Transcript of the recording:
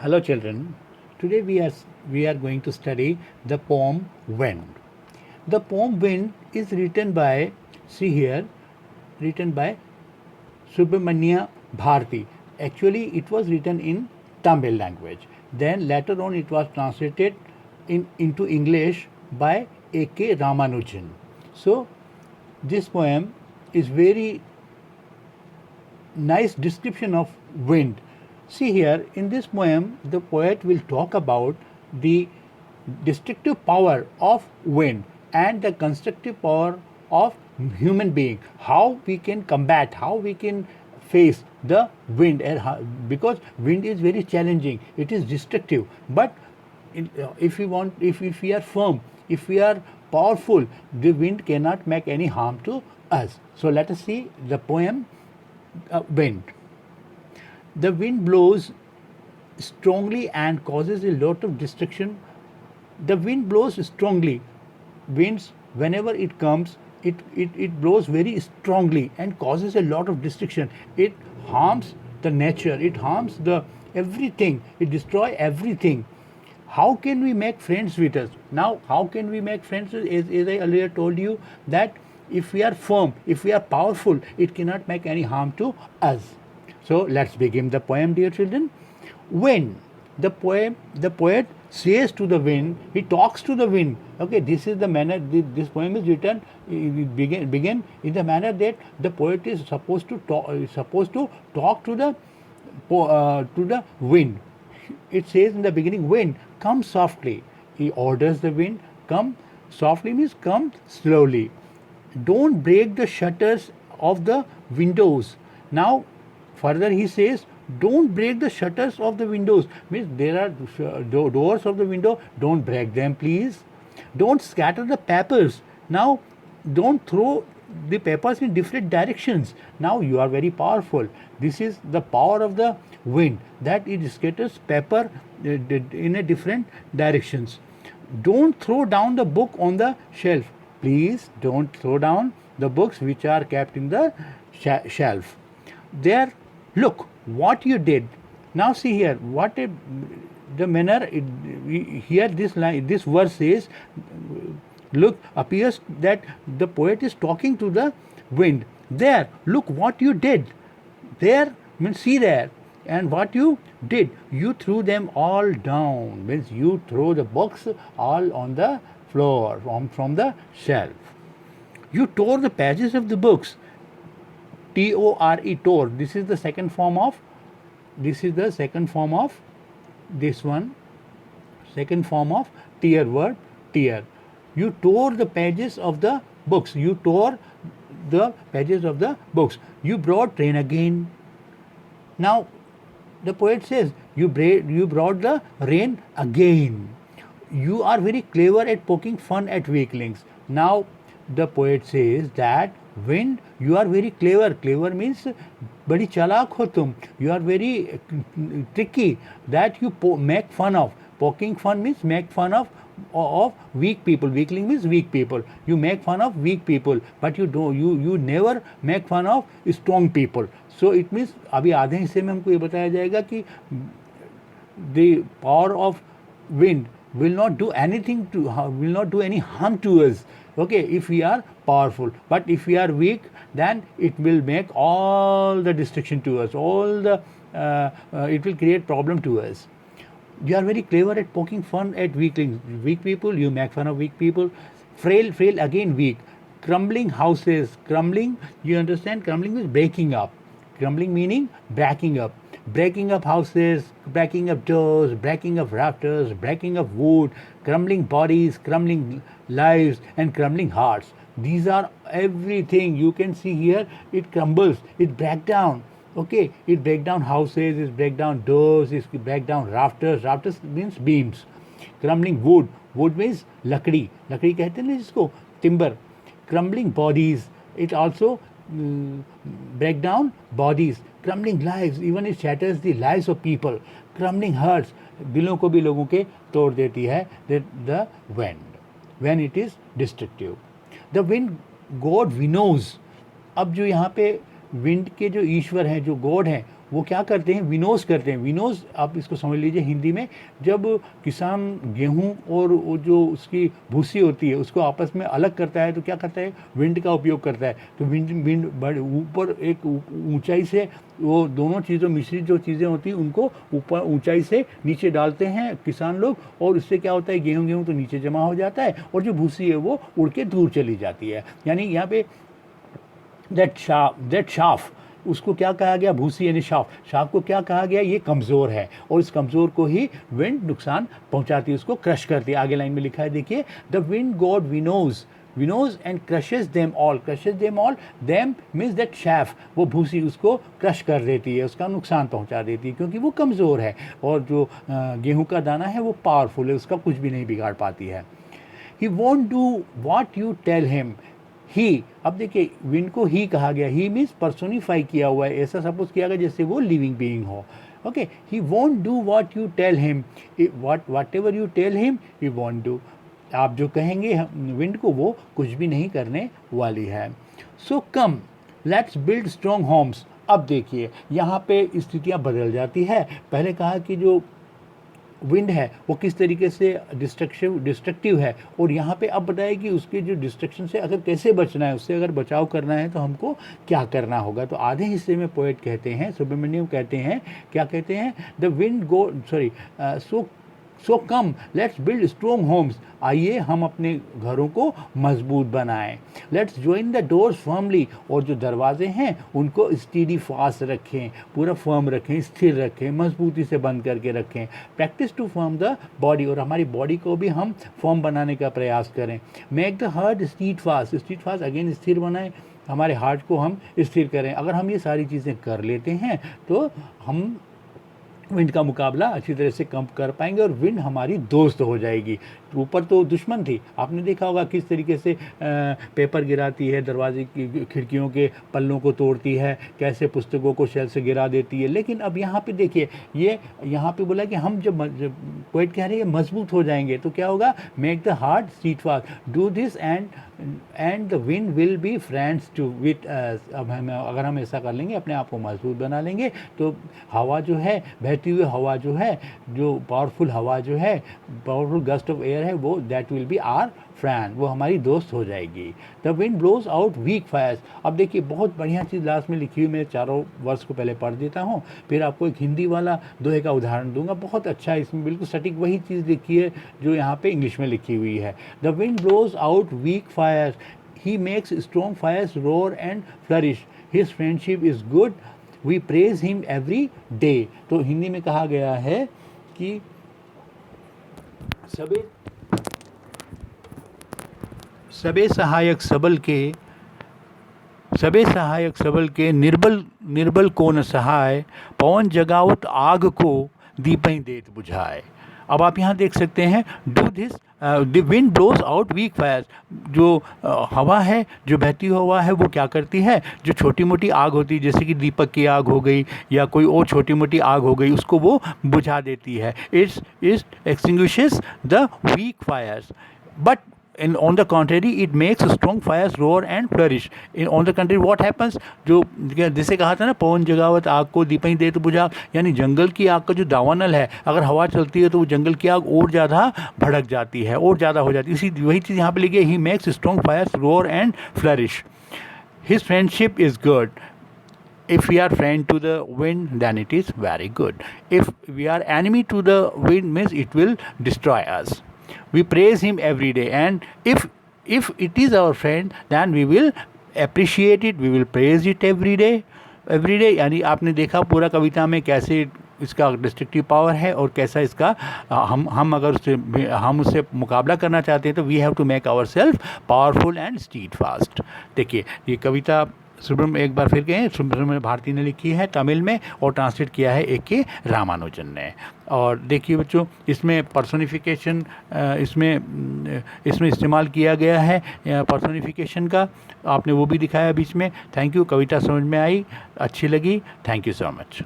Hello, children. Today we are going to study the poem Wind. The poem Wind is written by, see here, written by Subramanya Bharati. Actually, it was written in Tamil language. Then later on, it was translated into English by A.K. Ramanujan. So, this poem is very nice description of wind. See here, in this poem, the poet will talk about the destructive power of wind and the constructive power of human being. How we can combat, how we can face the wind, because wind is very challenging. It is destructive, but if we want, if we are firm, if we are powerful, the wind cannot make any harm to us. So let us see the poem Wind. The wind blows strongly and causes a lot of destruction. The wind blows strongly. Winds, whenever it comes, it blows very strongly and causes a lot of destruction. It harms the nature, it harms the everything, it destroys everything. How can we make friends with us? Now, how can we make friends with, as I earlier told you, that if we are firm, if we are powerful, it cannot make any harm to us. So let's begin the poem, dear children. Wind. The poet says to the wind, he talks to the wind. Okay, this is the manner, this poem is written, it begin in the manner that the poet is supposed to talk to the wind. It says in the beginning, wind, come softly. He orders the wind, come softly means come slowly. Don't break the shutters of the windows. Now, further he says, don't break the shutters of the windows. Means there are doors of the window, don't break them, please. Don't scatter the papers. Now, don't throw the papers in different directions. Now you are very powerful. This is the power of the wind, that it scatters paper in a different directions. Don't throw down the book on the shelf. Please don't throw down the books which are kept in the shelf. There, look what you did. Now see here, the manner here this verse says, look, appears that the poet is talking to the wind. There, look what you did. There means see there. And what you did, you threw them all down. Means you throw the books all on the floor from the shelf. You tore the pages of the books. T-O-R-E, tore. This is the second form of this one. Second form of tear, verb tear. You tore the pages of the books. You tore the pages of the books. You brought rain again. Now, the poet says, you brought the rain again. You are very clever at poking fun at weaklings. Now, the poet says that wind, you are very clever. Clever means badi chalak ho tum. You are very tricky, that you make fun of. Poking fun means make fun of weak people. Weakling means weak people. You make fun of weak people, but you never make fun of strong people. So it means अभी आधे हिस्से में हमको ये बताया जाएगा कि the power of wind will not do anything to, will not do any harm to us. Okay, if we are powerful, but if we are weak, then it will make all the destruction to us. It will create problem to us. You are very clever at poking fun at weaklings. Weak people, you make fun of weak people. Frail, again weak. Crumbling houses. Crumbling, you understand? Crumbling means breaking up. Crumbling meaning breaking up. Breaking up houses, breaking up doors, breaking up rafters, breaking up wood, crumbling bodies, crumbling lives, and crumbling hearts. These are everything you can see here. It crumbles, it breaks down. Okay, it break down houses, it break down doors, it break down rafters. Rafters means beams. Crumbling wood. Wood means लकड़ी. लकड़ी कहते हैं ना जिसको, timber. Crumbling bodies. It also break down bodies. Crumbling lives. Even it shatters the lives of people. Crumbling hearts. दिलों को भी लोगों के तोड़ देती है. The wind, when it is destructive. The wind god winnows. अब जो यहाँ पे विंड के जो ईश्वर हैं, जो गॉड हैं, वो क्या करते हैं, विनोज करते हैं। विनोज आप इसको समझ लीजिए हिंदी में, जब किसान गेहूं और वो जो उसकी भूसी होती है उसको आपस में अलग करता है तो क्या करता है, विंड का उपयोग करता है। तो विंड विंड बड़े ऊपर एक ऊंचाई से वो दोनों चीज़ों मिश्रित जो चीज़ें होती हैं उनको ऊपर ऊंचाई से नीचे डालते हैं किसान लोग, और उससे क्या होता है, गेहूं गेहूं तो नीचे जमा हो जाता है और जो भूसी है वो उड़ के दूर चली जाती है। यानी यहाँ पे दैट शाफ, उसको क्या कहा गया, भूसी यानी शाफ, शाफ को क्या कहा गया, ये कमज़ोर है और इस कमज़ोर को ही विंड नुकसान पहुंचाती है, उसको क्रश करती है। आगे लाइन में लिखा है देखिए, the wind god winnows and crushes them all, them means that chaff, वो भूसी उसको क्रश कर देती है, उसका नुकसान पहुंचा देती है क्योंकि वो कमज़ोर है, और जो गेहूं का दाना है वो पावरफुल है, उसका कुछ भी नहीं बिगाड़ पाती है। He won't do what you tell him, he, अब देखिए विंड को ही कहा गया, ही मीन्स पर्सोनिफाई किया हुआ है, ऐसा सपोज किया गया जैसे वो लिविंग बीइंग हो। Okay, he won't do what you tell him, whatever you tell him he won't do, आप जो कहेंगे विंड को वो कुछ भी नहीं करने वाली है। So come let's build strong homes, अब देखिए यहाँ पे स्थितियाँ बदल जाती है। पहले कहा कि जो विंड है वो किस तरीके से डिस्ट्रक्टिव है, और यहाँ पे अब बताया कि उसके जो डिस्ट्रक्शन से अगर कैसे बचना है, उससे अगर बचाव करना है तो हमको क्या करना होगा। तो आधे हिस्से में पोएट कहते हैं, सुब्रमण्यम कहते हैं, क्या कहते हैं, the wind go so come let's build strong homes, आइए हम अपने घरों को मजबूत बनाएं। Let's join the doors firmly, और जो दरवाजे हैं उनको स्टीडी फास्ट रखें, पूरा फर्म रखें, स्थिर रखें, मजबूती से बंद करके रखें। Practice to firm the body, और हमारी बॉडी को भी हम फर्म बनाने का प्रयास करें। Make the heart stead fast again स्थिर बनाएं, हमारे हार्ट को हम स्थिर करें। अगर हम ये सारी चीज़ें कर लेते हैं तो हम विंड का मुकाबला अच्छी तरह से कम कर पाएंगे और विंड हमारी दोस्त हो जाएगी। ऊपर तो दुश्मन थी, आपने देखा होगा किस तरीके से पेपर गिराती है, दरवाजे की खिड़कियों के पल्लों को तोड़ती है, कैसे पुस्तकों को शेल से गिरा देती है। लेकिन अब यहाँ पे देखिए, ये यहाँ पे बोला कि हम जब पोएट कह रहे हैं मजबूत हो जाएंगे तो क्या होगा, make the heart steadfast, do this and the wind will be friends to with us. अब अगर हम ऐसा कर लेंगे, अपने आप को मजबूत बना लेंगे, तो हवा जो है, बहती हुई हवा जो है, जो पावरफुल हवा जो है, पावरफुल गस्ट ऑफ एयर है, वो that will be our friend, वो हमारी दोस्त हो जाएगी। The wind blows out weak fires, अब देखिए बहुत बढ़िया चीज़ लास्ट में लिखी हुई, मैं चारों वर्ष को पहले पढ़ देता हूँ, फिर आपको एक हिंदी वाला दोहे का उदाहरण दूंगा, बहुत अच्छा है, इसमें बिल्कुल सटीक वही चीज़ लिखी है जो यहाँ पे इंग्लिश में लिखी हुई है। The wind blows out weak fires, he makes strong fires roar and flourish, his friendship is good, we praise him every day. तो हिंदी में कहा गया है कि सबे सहायक सबल के निर्बल को न सहाय, पवन जगावत आग को दीपई देत बुझाए। अब आप यहाँ देख सकते हैं, do this the wind blows out weak fires, जो हवा है, जो बहती हुई हवा है, वो क्या करती है, जो छोटी मोटी आग होती है, जैसे कि दीपक की आग हो गई या कोई और छोटी मोटी आग हो गई, उसको वो बुझा देती है। It's extinguishes the weak fires, but on the contrary it makes strong fires roar and flourish. On the contrary what happens, जो जैसे कहा था ना, पवन जगावत आग को दीपई देत बुझा, यानी जंगल की आग का जो दावानल है, अगर हवा चलती है तो वो जंगल की आग और ज़्यादा भड़क जाती है, और ज़्यादा हो जाती है। इसी वही चीज़ यहाँ पे लिखी है, he makes strong fires roar and flourish, his friendship is good, if we are friend to the wind then it is very good, if we are enemy to the wind means it will destroy us. We praise him every day, and if it is our friend then we will appreciate it, we will praise it every day। यानी आपने देखा पूरा कविता में कैसे इसका destructive power है और कैसा इसका हम अगर उससे मुकाबला करना चाहते हैं तो we have to make our self powerful and steadfast. देखिए ये कविता सुब्रमण्यम, एक बार फिर कहें, सुब्रमण्यम भारती ने लिखी है तमिल में और ट्रांसलेट किया है A.K. रामानुजन ने। और देखिए बच्चों, इसमें पर्सोनिफिकेशन इसमें इस्तेमाल किया गया है पर्सोनिफिकेशन का, आपने वो भी दिखाया बीच में। थैंक यू, कविता समझ में आई, अच्छी लगी, थैंक यू सो मच।